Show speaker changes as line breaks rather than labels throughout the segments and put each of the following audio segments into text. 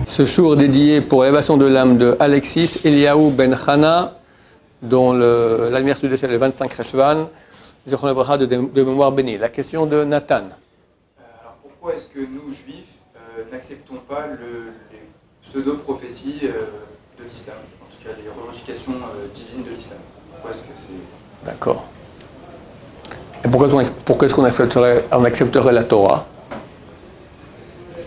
Ce jour dédié pour l'élévation de l'âme de Alexis Eliaou Ben Chana, dont l'anniversaire du décès est le 25 Reshvan, de mémoire bénie. La question de Nathan.
Alors pourquoi est-ce que nous, juifs, n'acceptons pas les pseudo-prophéties de l'islam, en tout cas les revendications divines de l'islam? Pourquoi est-ce que c'est...
D'accord. Et pourquoi est-ce qu'on accepterait la Torah?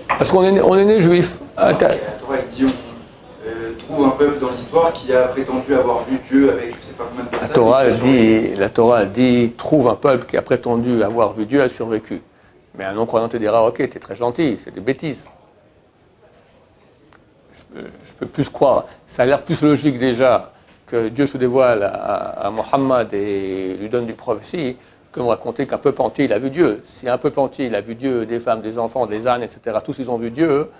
Parce qu'on est né juif.
La Torah, elle dit on trouve un peuple dans l'histoire qui a prétendu avoir vu Dieu avec je ne sais pas combien de personnes.
La Torah dit trouve un peuple qui a prétendu avoir vu Dieu a survécu. Mais un non-croyant te dira ok, t'es très gentil, c'est des bêtises. Je peux plus croire. Ça a l'air plus logique déjà que Dieu se dévoile à Mohammed et lui donne des prophéties que de raconter qu'un peuple entier il a vu Dieu. Si un peuple entier il a vu Dieu, des femmes, des enfants, des ânes, etc., tous ils ont vu Dieu,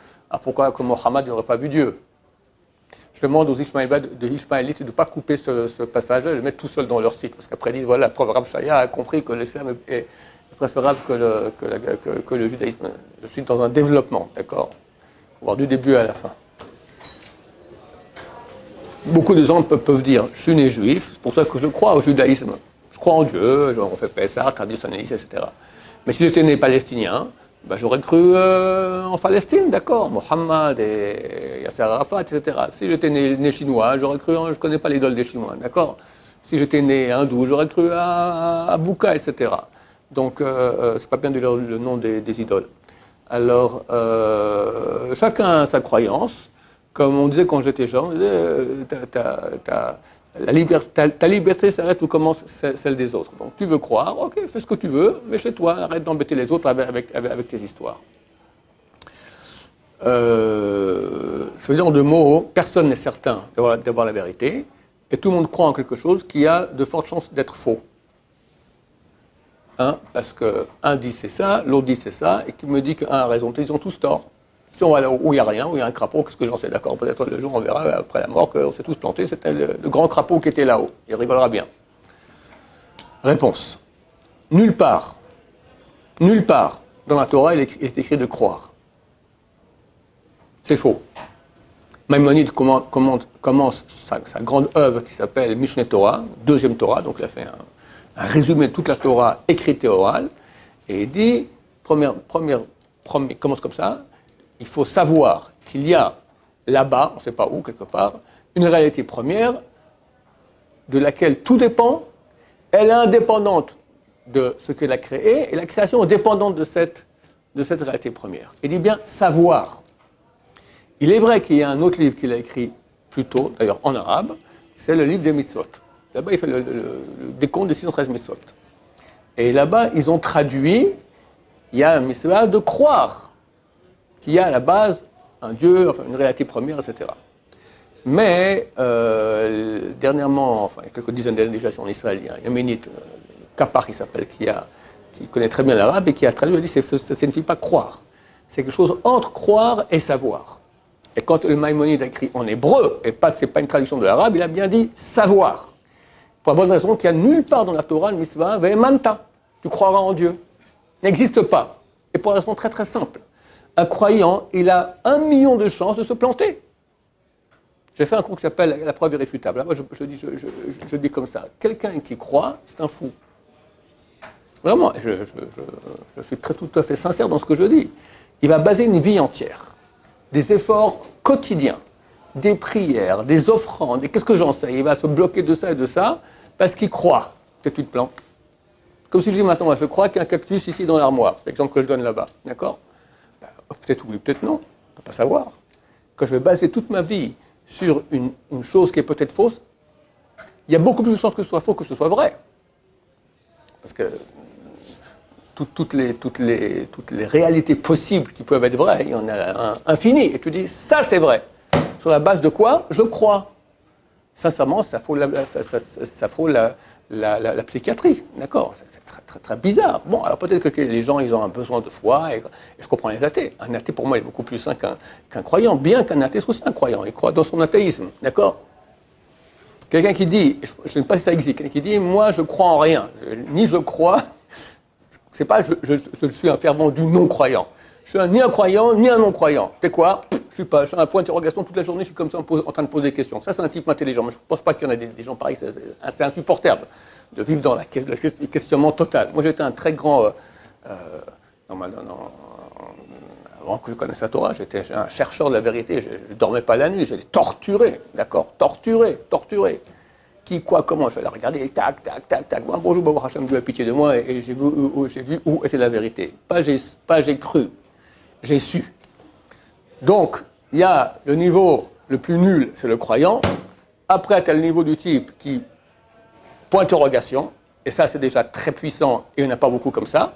pourquoi que Mohammed n'aurait pas vu Dieu? Je demande aux Ishmaélites de ne pas couper ce passage et le mettre tout seul dans leur site. Parce qu'après ils disent voilà, le prophète Rav Shaya a compris que l'islam est préférable que le judaïsme. Je suis dans un développement, d'accord? Voir du début à la fin. Beaucoup de gens peuvent dire je suis né juif, c'est pour ça que je crois au judaïsme. Je crois en Dieu, on fait Pessah, traditionnaliste, etc. Mais si j'étais né palestinien, ben j'aurais cru en Palestine, d'accord, Mohammed et Yasser Arafat, etc. Si j'étais né chinois, j'aurais cru, je ne connais pas l'idole des Chinois, d'accord. Si j'étais né hindou, j'aurais cru à Bouddha, etc. Donc, c'est pas bien de dire le nom des idoles. Alors, chacun a sa croyance. Comme on disait quand j'étais jeune, on disait, ta liberté s'arrête où commence celle des autres. Donc tu veux croire, ok, fais ce que tu veux, mais chez toi, arrête d'embêter les autres avec tes histoires. Ce genre de mots, personne n'est certain d'avoir la vérité, et tout le monde croit en quelque chose qui a de fortes chances d'être faux. Parce qu'un dit c'est ça, l'autre dit c'est ça, et qui me dit qu'un a raison, ils ont tous tort. Si on va là où il n'y a rien, où il y a un crapaud, qu'est-ce que j'en sais, d'accord? Peut-être le jour on verra après la mort qu'on s'est tous plantés, c'était le grand crapaud qui était là-haut. Il rigolera bien. Réponse. Nulle part dans la Torah il est écrit de croire. C'est faux. Maïmonide commence sa grande œuvre qui s'appelle Mishneh Torah, deuxième Torah, donc il a fait un résumé de toute la Torah écrite et orale, et il dit, commence comme ça, il faut savoir qu'il y a là-bas, on ne sait pas où, quelque part, une réalité première de laquelle tout dépend. Elle est indépendante de ce qu'elle a créé et la création est dépendante de cette réalité première. Il dit bien savoir. Il est vrai qu'il y a un autre livre qu'il a écrit plus tôt, d'ailleurs en arabe, c'est le livre des mitzvot. Là-bas, il fait le décompte des 613 mitzvot. Et là-bas, ils ont traduit, il y a un mitzvah de croire qu'il y a à la base un Dieu, enfin une réalité première, etc. Mais dernièrement, enfin il y a quelques dizaines d'années déjà en Israël, il y a un Yéménite, Kapar qui s'appelle, qui connaît très bien l'arabe et qui a traduit, il a dit que ça ne signifie pas croire. C'est quelque chose entre croire et savoir. Et quand le Maïmonide a écrit en hébreu, et c'est pas une traduction de l'arabe, il a bien dit savoir. Pour la bonne raison qu'il n'y a nulle part dans la Torah, le mitzvah, ve'emanta, tu croiras en Dieu. N'existe pas. Et pour une raison très très simple. Un croyant, il a 1 million de chances de se planter. J'ai fait un cours qui s'appelle La preuve irréfutable. Là, moi, je dis comme ça. Quelqu'un qui croit, c'est un fou. Vraiment, je suis tout à fait sincère dans ce que je dis. Il va baser une vie entière, des efforts quotidiens, des prières, des offrandes, et qu'est-ce que j'en sais? Il va se bloquer de ça et de ça, parce qu'il croit que tu te plantes. Comme si je dis maintenant, moi, je crois qu'il y a un cactus ici dans l'armoire. C'est l'exemple que je donne là-bas. D'accord? Peut-être oui, peut-être non, on ne peut pas savoir. Quand je vais baser toute ma vie sur une chose qui est peut-être fausse, il y a beaucoup plus de chances que ce soit faux que ce soit vrai. Parce que toutes les réalités possibles qui peuvent être vraies, il y en a un infini. Et tu dis, ça c'est vrai. Sur la base de quoi? Je crois. Sincèrement, ça frôle la psychiatrie, d'accord? C'est très, très, très bizarre. Bon, alors peut-être que les gens, ils ont un besoin de foi, et je comprends les athées. Un athée, pour moi, est beaucoup plus sain qu'un croyant, bien qu'un athée soit aussi un croyant. Il croit dans son athéisme, d'accord? Quelqu'un qui dit, je ne sais pas si ça existe, quelqu'un qui dit, moi, je crois en rien. Ni je crois, c'est pas je suis un fervent du non-croyant. Je suis ni un croyant, ni un non-croyant. C'est quoi? je suis un point d'interrogation toute la journée, je suis comme ça en train de poser des questions. Ça, c'est un type intelligent. Mais je ne pense pas qu'il y en a des gens pareils. C'est insupportable de vivre dans le questionnement total. Moi, j'étais un très grand... avant que je connaisse la Torah, j'étais un chercheur de la vérité. Je ne dormais pas la nuit, j'allais torturer, d'accord? Torturer. Qui, quoi, comment? Je vais la regarder, tac, tac, tac, tac. Bon, bonjour, Baruch Hashem, Dieu a pitié de moi, et j'ai vu où était la vérité. Pas j'ai cru, j'ai su. Donc, il y a le niveau le plus nul, c'est le croyant. Après, tu as le niveau du type qui, point d'interrogation, et ça, c'est déjà très puissant, et il n'y en a pas beaucoup comme ça.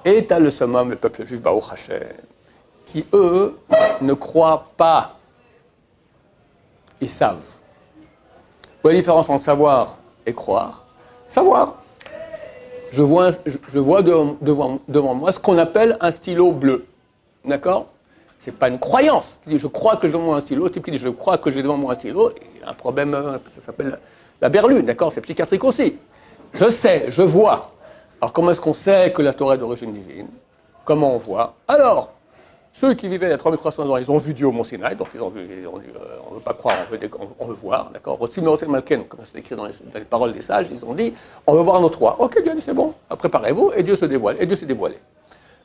Et tu as le summum, le peuple juif, Baruch Hashem, qui, eux, ne croient pas. Ils savent. Quelle est la différence entre savoir et croire? Savoir. Je vois devant moi ce qu'on appelle un stylo bleu. D'accord? Ce n'est pas une croyance. Tu dis, je crois que j'ai devant moi un stylo. Le type qui dit, je crois que j'ai devant moi un stylo, il a un problème, ça s'appelle la berlune. D'accord? C'est psychiatrique aussi. Je sais, je vois. Alors, comment est-ce qu'on sait que la Torah est d'origine divine? Comment on voit? Alors, ceux qui vivaient il y a 3300 ans, ils ont vu Dieu au Mont Sinaï, donc ils ont dit, on ne veut pas croire, on veut voir, d'accord? Malken, comme c'est écrit dans les paroles des sages, ils ont dit, on veut voir notre roi. Ok, Dieu a dit, c'est bon, préparez-vous, et Dieu se dévoile, et Dieu s'est dévoilé.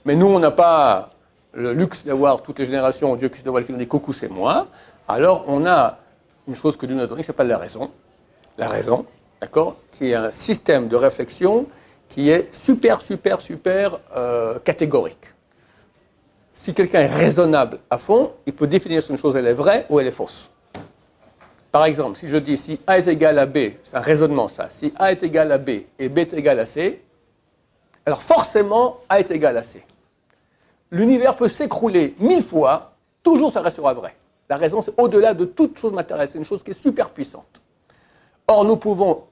Mais nous, on n'a pas le luxe d'avoir toutes les générations, Dieu qui se dévoile, qui nous dit, coucou, c'est moi. Alors, on a une chose que Dieu nous a donnée, qui s'appelle la raison. La raison, d'accord? Qui est un système de réflexion qui est super catégorique. Si quelqu'un est raisonnable à fond, il peut définir si une chose elle est vraie ou elle est fausse. Par exemple, si je dis si A est égal à B, c'est un raisonnement ça, si A est égal à B et B est égal à C, alors forcément A est égal à C. L'univers peut s'écrouler 1000 fois, toujours ça restera vrai. La raison, c'est au-delà de toute chose matérielle, c'est une chose qui est super puissante. Or, nous pouvons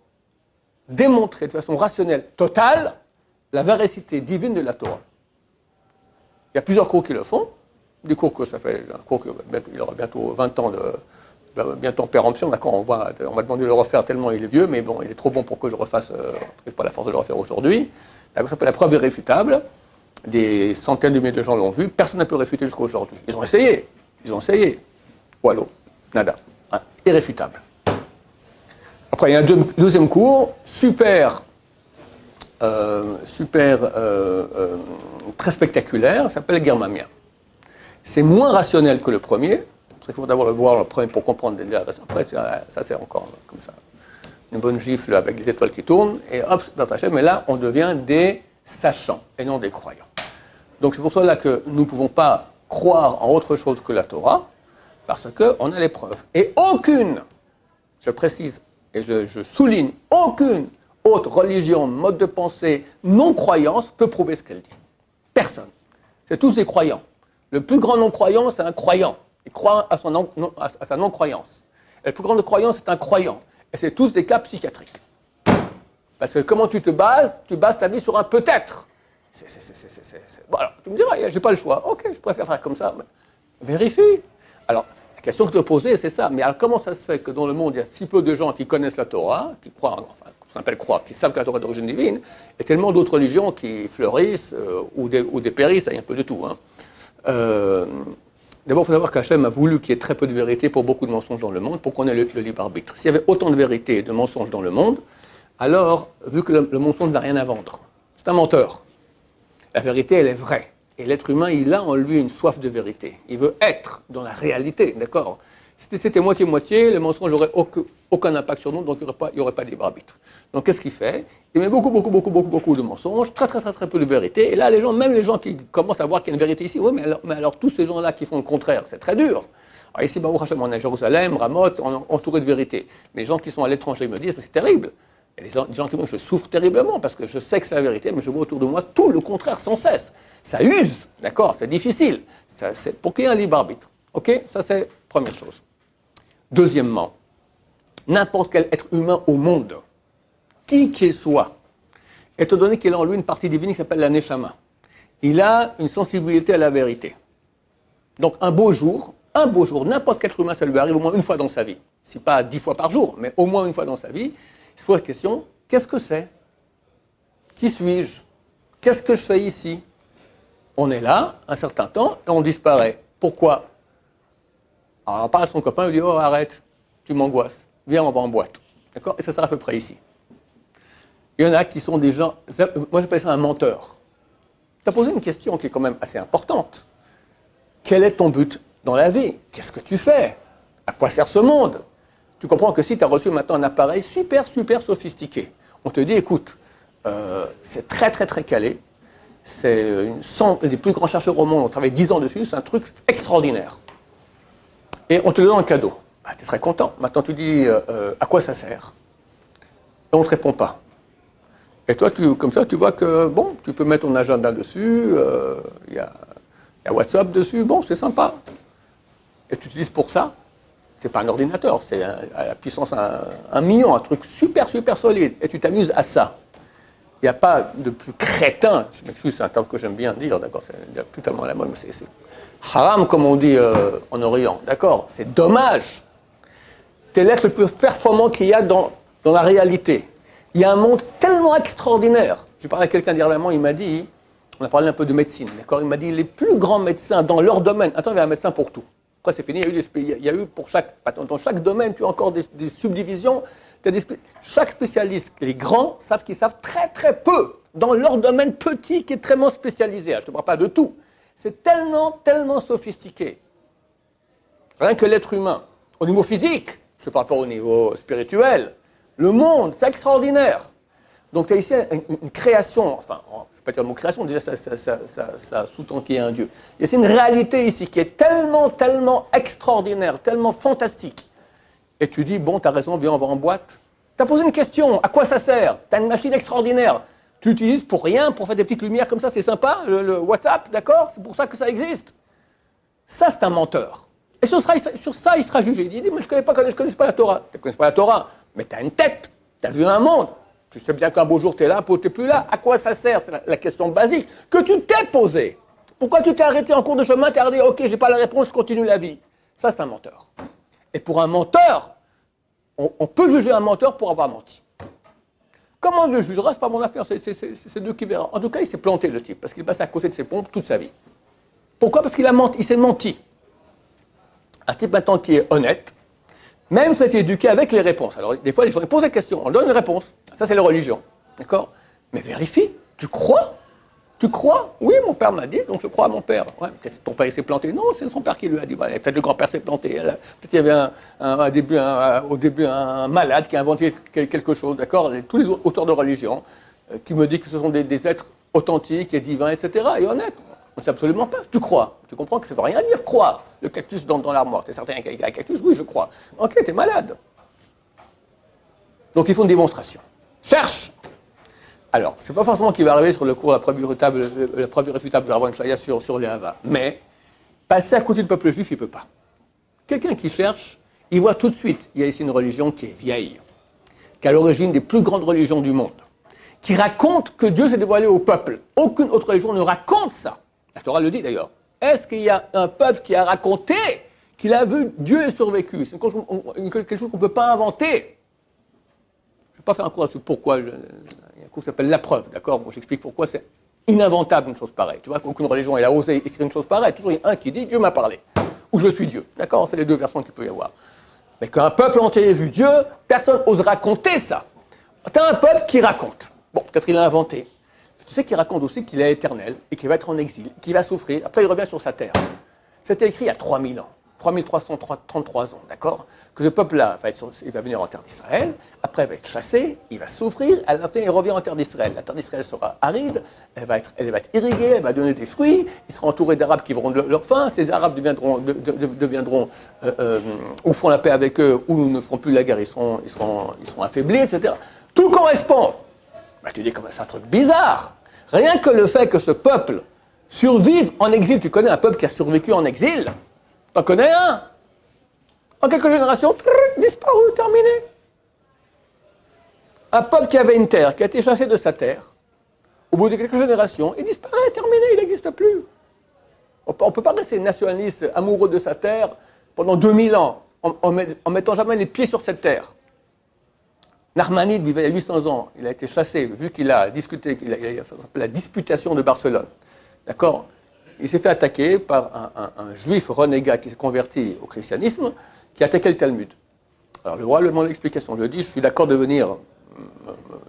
démontrer de façon rationnelle totale la véracité divine de la Torah. Il y a plusieurs cours qui le font. Des cours que ça fait, un cours il aura bientôt 20 ans bientôt en péremption, d'accord, on m'a demandé de le refaire tellement il est vieux, mais bon, il est trop bon pour que je refasse, je n'ai pas la force de le refaire aujourd'hui. Ça s'appelle la preuve irréfutable. Des centaines de milliers de gens l'ont vu, personne n'a pu réfuter jusqu'à aujourd'hui. Ils ont essayé. Wallo, nada. Hein, irréfutable. Après, il y a un deuxième cours, très spectaculaire, ça s'appelle Germamia. C'est moins rationnel que le premier, il faut d'abord le voir le premier pour comprendre la raison. Après, ça c'est encore comme ça, une bonne gifle avec des étoiles qui tournent, et hop, mais là, on devient des sachants et non des croyants. Donc c'est pour cela que nous ne pouvons pas croire en autre chose que la Torah, parce qu'on a les preuves. Et aucune, je précise et je souligne, aucune autre religion, mode de pensée, non-croyance peut prouver ce qu'elle dit. Personne. C'est tous des croyants. Le plus grand non-croyant, c'est un croyant. Il croit à sa non-croyance. Et le plus grand non-croyant, c'est un croyant. Et c'est tous des cas psychiatriques. Parce que comment tu te bases? Tu bases ta vie sur un peut-être. Bon, alors, tu me diras, j'ai pas le choix. Ok, je préfère faire comme ça. Vérifie. Alors, la question que tu te posais, c'est ça. Mais alors, comment ça se fait que dans le monde, il y a si peu de gens qui connaissent la Torah, qui croient, enfin, qu'on appelle croire, qui savent que la Torah est d'origine divine, et tellement d'autres religions qui fleurissent ou dépérissent, il y a un peu de tout. Hein. D'abord, il faut savoir qu'Hachem a voulu qu'il y ait très peu de vérité pour beaucoup de mensonges dans le monde, pour qu'on ait le libre arbitre. S'il y avait autant de vérité et de mensonges dans le monde, alors, vu que le mensonge n'a rien à vendre, c'est un menteur. La vérité, elle est vraie. Et l'être humain, il a en lui une soif de vérité. Il veut être dans la réalité, d'accord? Si c'était moitié-moitié, le mensonge n'aurait aucun impact sur nous, donc il n'y aurait pas de libre arbitre. Donc qu'est-ce qu'il fait? Il met beaucoup de mensonges, très peu de vérité. Et là, même les gens qui commencent à voir qu'il y a une vérité ici, oui, mais alors tous ces gens-là qui font le contraire, c'est très dur. Alors ici, Baruch Hashem, on est à Jérusalem, Ramoth, on est entouré de vérité. Mais les gens qui sont à l'étranger me disent, c'est terrible. Il y a des gens qui me disent, je souffre terriblement parce que je sais que c'est la vérité, mais je vois autour de moi tout le contraire sans cesse. Ça use, d'accord? C'est difficile. C'est pour qu'il y ait un libre arbitre. Ok? Ça, c'est première chose. Deuxièmement, n'importe quel être humain au monde, qui qu'il soit, étant donné qu'il a en lui une partie divine qui s'appelle la Neshama, il a une sensibilité à la vérité. Donc un beau jour, n'importe quel être humain, ça lui arrive au moins une fois dans sa vie. Si pas 10 fois par jour, mais au moins une fois dans sa vie, il se pose la question, qu'est-ce que c'est? Qui suis-je? Qu'est-ce que je fais ici? On est là un certain temps et on disparaît. Pourquoi? Alors, on parle à son copain, il lui dit, oh, arrête, tu m'angoisses, viens, on va en boîte. D'accord? Et ça sera à peu près ici. Il y en a qui sont des gens, moi j'appelle ça un menteur. Tu as posé une question qui est quand même assez importante. Quel est ton but dans la vie? Qu'est-ce que tu fais? À quoi sert ce monde? Tu comprends que si tu as reçu maintenant un appareil super, super sophistiqué, on te dit, écoute, c'est très, très, très calé, c'est des plus grands chercheurs au monde, on travaille 10 ans dessus, c'est un truc extraordinaire. Et on te le donne en cadeau. Bah, tu es très content. Maintenant, tu dis, à quoi ça sert? Et on ne te répond pas. Et toi, comme ça, tu vois que, bon, tu peux mettre ton agenda dessus, il y a WhatsApp dessus, bon, c'est sympa. Et tu utilises pour ça, c'est pas un ordinateur, c'est à la puissance 1 million, un truc super, super solide. Et tu t'amuses à ça. Il n'y a pas de plus crétin, je m'excuse, c'est un terme que j'aime bien dire, d'accord, c'est plus tellement la mode, mais c'est haram, comme on dit en Orient, d'accord, c'est dommage. Tu es l'être le plus performant qu'il y a dans la réalité. Il y a un monde tellement extraordinaire. Je parlais à quelqu'un dernièrement, il m'a dit, on a parlé un peu de médecine, d'accord, il m'a dit, les plus grands médecins dans leur domaine, attends, il y a un médecin pour tout. Après, c'est fini, il y a eu pour dans chaque domaine, tu as encore des subdivisions. Chaque spécialiste, les grands, savent qu'ils savent très très peu dans leur domaine petit qui est très spécialisé. Je ne te parle pas de tout. C'est tellement, tellement sophistiqué. Rien que l'être humain. Au niveau physique, je ne parle pas au niveau spirituel. Le monde, c'est extraordinaire. Donc tu as ici une création, enfin, je ne vais pas dire le mot création, déjà ça sous-tend qu'il y a un Dieu. Il y a ici une réalité ici qui est tellement, tellement extraordinaire, tellement fantastique. Et tu dis, bon, tu as raison, viens, on va en boîte. Tu as posé une question, à quoi ça sert? Tu as une machine extraordinaire. Tu l'utilises pour rien, pour faire des petites lumières comme ça, c'est sympa, le WhatsApp, d'accord? C'est pour ça que ça existe. Ça, c'est un menteur. Et sur ça, il sera jugé. Il dit, mais je ne connais pas la Torah. Tu ne connais pas la Torah, mais tu as une tête, tu as vu un monde. Tu sais bien qu'un beau jour, tu es là, tu n'es plus là. À quoi ça sert? C'est la question basique que tu t'es posée. Pourquoi tu t'es arrêté en cours de chemin, tu as dit, ok, je n'ai pas la réponse, je continue la vie. Ça, c'est un menteur. Et pour un menteur, on peut juger un menteur pour avoir menti. Comment on le jugera? Ce n'est pas mon affaire, c'est Dieu qui verra. En tout cas, il s'est planté, le type, parce qu'il passe à côté de ses pompes toute sa vie. Pourquoi? Parce qu'il a menti, il s'est menti. Un type maintenant qui est honnête, même s'il a été éduqué avec les réponses. Alors, des fois, les gens posent des questions, on donne une réponse. Ça, c'est la religion. D'accord? Mais vérifie. Tu crois? Tu crois? Oui, mon père m'a dit, donc je crois à mon père. Ouais, peut-être ton père s'est planté. Non, c'est son père qui lui a dit. Voilà, peut-être le grand-père s'est planté. Peut-être il y avait au début un malade qui a inventé quelque chose. D'accord? Tous les auteurs de religion qui me disent que ce sont des êtres authentiques et divins, etc. Et honnêtes. On ne sait absolument pas. Tu crois. Tu comprends que ça ne veut rien dire croire. Le cactus dans l'armoire. Tu es certain qu'il y a un cactus? Oui, je crois. Ok, tu es malade. Donc il faut une démonstration. Cherche. Alors, ce n'est pas forcément qu'il va arriver sur le cours la preuve irréfutable de Rabban Shaya sur les Hava. Mais passer à côté du peuple juif, il ne peut pas. Quelqu'un qui cherche, il voit tout de suite, il y a ici une religion qui est vieille, qui est à l'origine des plus grandes religions du monde, qui raconte que Dieu s'est dévoilé au peuple. Aucune autre religion ne raconte ça. La Torah le dit d'ailleurs. Est-ce qu'il y a un peuple qui a raconté qu'il a vu Dieu et survécu? C'est quelque chose qu'on ne peut pas inventer. Je ne vais pas faire un cours là-dessus. Pourquoi il y a un cours qui s'appelle La Preuve, d'accord? Bon, j'explique pourquoi c'est ininventable une chose pareille. Tu vois qu'aucune religion elle a osé écrire une chose pareille. Toujours il y a un qui dit Dieu m'a parlé. Ou je suis Dieu. D'accord? C'est les deux versions qu'il peut y avoir. Mais qu'un peuple entier ait vu Dieu, personne n'ose raconter ça. Tu as un peuple qui raconte. Bon, peut-être il a inventé. Tu sais qu'il raconte aussi qu'il est éternel et qu'il va être en exil, qu'il va souffrir. Après, il revient sur sa terre. C'était écrit il y a 3000 ans. 3333 ans, d'accord? Que ce peuple-là, il va venir en terre d'Israël, après il va être chassé, il va souffrir, à la fin il revient en terre d'Israël. La terre d'Israël sera aride, elle va être irriguée, elle va donner des fruits, il sera entouré d'Arabes qui verront leur faim, ces Arabes deviendront ou feront la paix avec eux, ou ne feront plus la guerre, ils seront affaiblis, etc. Tout correspond. Bah, tu dis comme c'est un truc bizarre. Rien que le fait que ce peuple survive en exil, tu connais un peuple qui a survécu en exil? T'en connais un? En quelques générations, disparu, terminé. Un peuple qui avait une terre, qui a été chassé de sa terre, au bout de quelques générations, il disparaît, terminé, il n'existe plus. On ne peut pas rester nationaliste, amoureux de sa terre, pendant 2000 ans, en mettant jamais les pieds sur cette terre. Narmanide vivait il y a 800 ans, il a été chassé, vu qu'il a discuté, ça s'appelle la disputation de Barcelone. D'accord? il s'est fait attaquer par un juif renégat qui s'est converti au christianisme, qui attaquait le Talmud. Alors le roi lui demande l'explication. Je lui ai dit, je suis d'accord de venir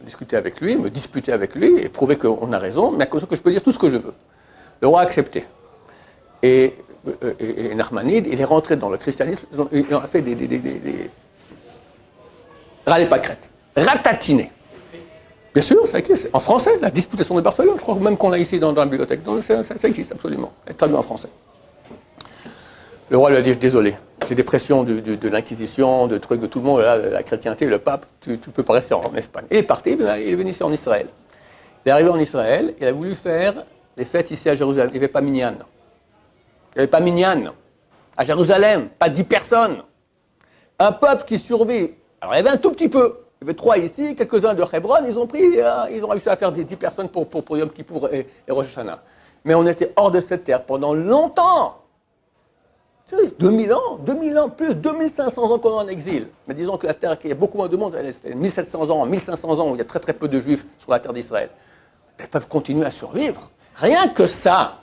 discuter avec lui, me disputer avec lui, et prouver qu'on a raison, mais à cause que je peux dire tout ce que je veux. Le roi a accepté. Et Nachmanide, il est rentré dans le christianisme, il a fait des râler pâquerettes, ratatiné. Bien sûr, ça existe. En français, la disputation de Barcelone, je crois même qu'on l'a ici dans la bibliothèque. Donc, ça existe absolument. Elle est traduite en français. Le roi lui a dit, désolé, j'ai des pressions de l'Inquisition, de trucs de tout le monde, là, la chrétienté, le pape, tu ne peux pas rester en Espagne. Il est parti, il est venu ici en Israël. Il est arrivé en Israël, il a voulu faire les fêtes ici à Jérusalem. Il n'y avait pas minyan. Il n'y avait pas minyan. À Jérusalem, pas 10 personnes. Un peuple qui survit. Alors, il y avait un tout petit peu. Il y avait 3 ici, quelques-uns de Hebron, ils ont réussi à faire des 10 personnes pour Yom Kippour et Rosh Hashanah. Mais on était hors de cette terre pendant longtemps. Tu sais, 2000 ans, plus 2500 ans qu'on est en exil. Mais disons que la terre, qu'il y a beaucoup moins de monde, elle fait 1700 ans, 1500 ans, où il y a très très peu de juifs sur la terre d'Israël. Elles peuvent continuer à survivre. Rien que ça.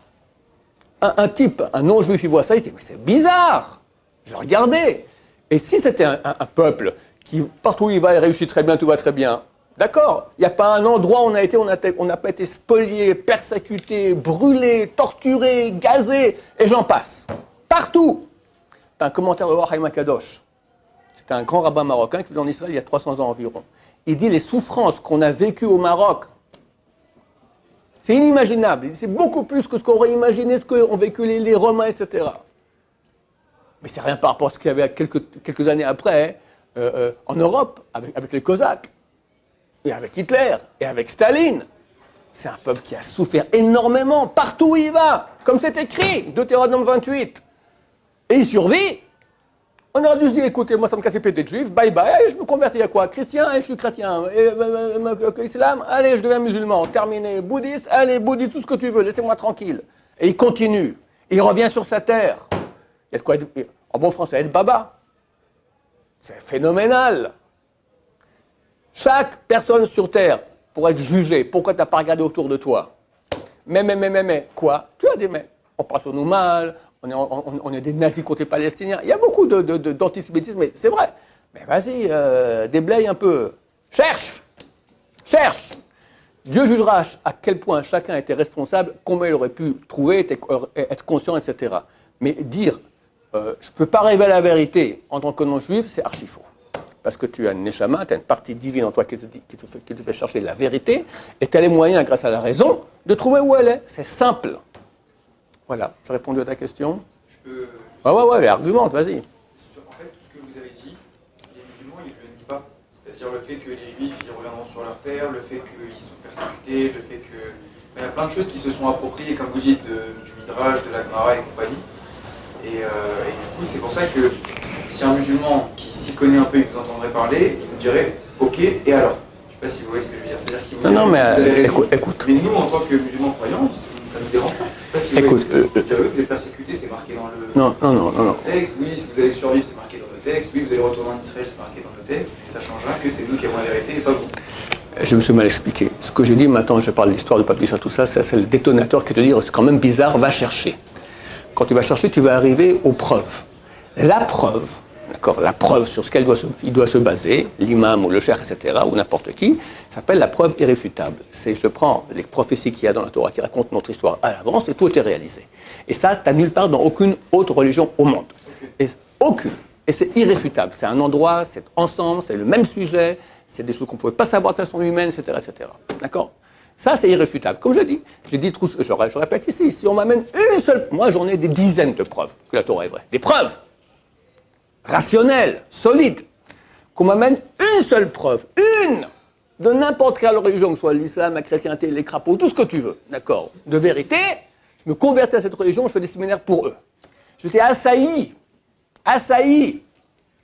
Un type, un non-juif, il voit ça, il dit, mais c'est bizarre. Je vais regarder. Et si c'était un peuple qui, partout où il va, il réussit très bien, tout va très bien, d'accord. Il n'y a pas un endroit où on n'a pas été spolié, persécuté, brûlé, torturé, gazé, et j'en passe. Partout. C'est un commentaire de Haïm Akadosh. C'est un grand rabbin marocain qui vit en Israël il y a 300 ans environ. Il dit les souffrances qu'on a vécues au Maroc, c'est inimaginable. C'est beaucoup plus que ce qu'on aurait imaginé, ce qu'ont vécu les Romains, etc. Mais c'est rien par rapport à ce qu'il y avait quelques années après, en Europe, avec les Cosaques, et avec Hitler, et avec Staline. C'est un peuple qui a souffert énormément, partout où il va, comme c'est écrit, Deutéronome 28. Et il survit. On aurait dû se dire, écoutez, moi ça me casse les pieds d'être juif, bye bye, allez, je me convertis à quoi? Chrétien, allez, je suis chrétien. Islam, allez, je deviens musulman. Terminé. Bouddhiste, allez, bouddhiste, tout ce que tu veux, laissez-moi tranquille. Et il continue. Et il revient sur sa terre. Il y a de quoi être, en bon français, être baba. C'est phénoménal. Chaque personne sur terre, pour être jugée, pourquoi tu n'as pas regardé autour de toi? Mais, quoi? Tu as des mais. On passe sur nous mal. On est des nazis contre les Palestiniens. Il y a beaucoup d'antisémitisme, mais c'est vrai. Mais vas-y, déblaye un peu. Cherche. Dieu jugera à quel point chacun était responsable, combien il aurait pu trouver, être conscient, etc. Mais dire, je ne peux pas révéler la vérité en tant que non-juif, c'est archi faux. Parce que tu as une neshama, tu as une partie divine en toi qui te fait chercher la vérité, et tu as les moyens, grâce à la raison, de trouver où elle est. C'est simple. Voilà, j'ai répondu à ta question.
Je peux...
Ouais, argumente, vas-y.
En fait, tout ce que vous avez dit, les musulmans, ils ne le disent pas. C'est-à-dire le fait que les juifs, ils reviendront sur leur terre, le fait qu'ils sont persécutés, le fait que... Il y a plein de choses qui se sont appropriées, comme vous dites, du Midrash, de la Gemara et compagnie. Et du coup, c'est pour ça que si un musulman qui s'y connaît un peu, il vous entendrait parler, il vous dirait « Ok, et alors ?» Je ne sais pas si vous voyez ce que je veux dire. C'est-à-dire qu'il vous dirait,
mais
vous avez raison.
écoute.
Mais nous, en tant que musulmans croyants, ça ne nous dérange pas. Si vous
écoute,
vous êtes persécuté, c'est marqué dans le texte. Oui, si vous allez survivre, c'est marqué dans le texte. Oui, vous allez retourner en Israël, c'est marqué dans le texte. Et ça change rien que c'est nous qui avons la vérité et pas vous.
Je me suis mal expliqué. Ce que j'ai dit maintenant, je parle de l'histoire du pape d'Israël, tout ça, c'est le détonateur qui te dit c'est quand même bizarre, va chercher. Quand tu vas chercher, tu vas arriver aux preuves. La preuve, d'accord, la preuve sur ce il doit se baser, l'imam ou le cheikh, etc., ou n'importe qui, s'appelle la preuve irréfutable. C'est je prends les prophéties qu'il y a dans la Torah qui racontent notre histoire à l'avance et tout est réalisé. Et ça, tu n'as nulle part dans aucune autre religion au monde. Aucune. Et c'est irréfutable. C'est un endroit, c'est ensemble, c'est le même sujet, c'est des choses qu'on ne pouvait pas savoir de façon humaine, etc., etc. D'accord? Ça, c'est irréfutable. Comme je dis, je répète ici, si on m'amène une seule... Moi, j'en ai des dizaines de preuves que la Torah est vraie. Des preuves rationnelles, solides. Qu'on m'amène une seule preuve, de n'importe quelle religion, que ce soit l'islam, la chrétienté, les crapauds, tout ce que tu veux, d'accord, de vérité, je me convertis à cette religion, je fais des séminaires pour eux. J'étais assailli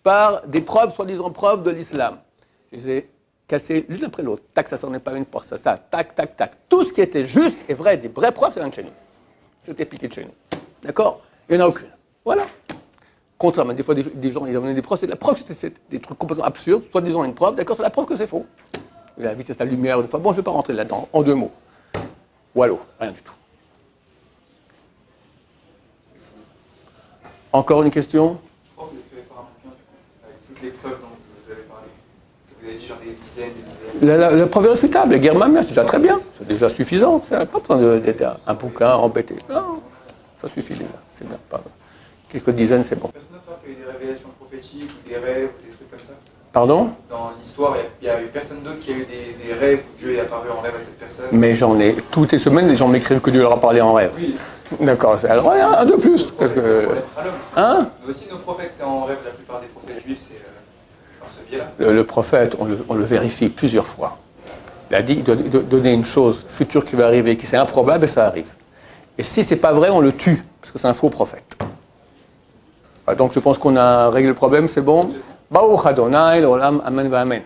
par des preuves, soi-disant preuves de l'islam. Je les ai cassées l'une après l'autre. Tac, ça n'en est pas une pour ça, tac, tac, tac. Tout ce qui était juste et vrai, des vraies preuves, ça vient de chez nous. C'était piqué de chez nous. D'accord? Il n'y en a aucune. Voilà. Contrairement, des fois, des gens, ils amenaient des preuves. La preuve, c'est des trucs complètement absurdes. Soi-disant une preuve, d'accord, c'est la preuve que c'est faux. Il a visé sa lumière une fois. Bon, je ne vais pas rentrer là-dedans, en 2 mots. Wallo, rien du tout. Encore une question?
Je crois que vous avez fait par un bouquin, du coup, avec toutes les preuves dont vous avez parlé. Que vous avez dit genre des dizaines.
La preuve irréfutable, la guerre mammaire, c'est déjà très bien. C'est déjà suffisant. C'est pas besoin d'être un bouquin embêté. Non, ça suffit déjà. C'est bien. Pas quelques dizaines, c'est bon.
Personne d'autre qui a eu des révélations prophétiques, ou des rêves, ou des trucs comme ça?
Pardon?
Dans l'histoire, il n'y a eu personne d'autre qui a eu des rêves où Dieu est apparu en rêve à cette personne?
Mais j'en ai. Toutes les semaines, les gens m'écrivent que Dieu leur a parlé en rêve.
Oui.
D'accord. Alors, un de plus. Parce que. Hein?
Mais aussi, nos prophètes, c'est en rêve. La plupart des prophètes juifs, c'est par ce biais-là.
Le prophète, on le vérifie plusieurs fois. Il a dit, il doit donner une chose future qui va arriver, qui c'est improbable, et ça arrive. Et si c'est pas vrai, on le tue, parce que c'est un faux prophète. Donc je pense qu'on a réglé le problème, c'est bon. Baruch Adonai, l'olam, amen va amen.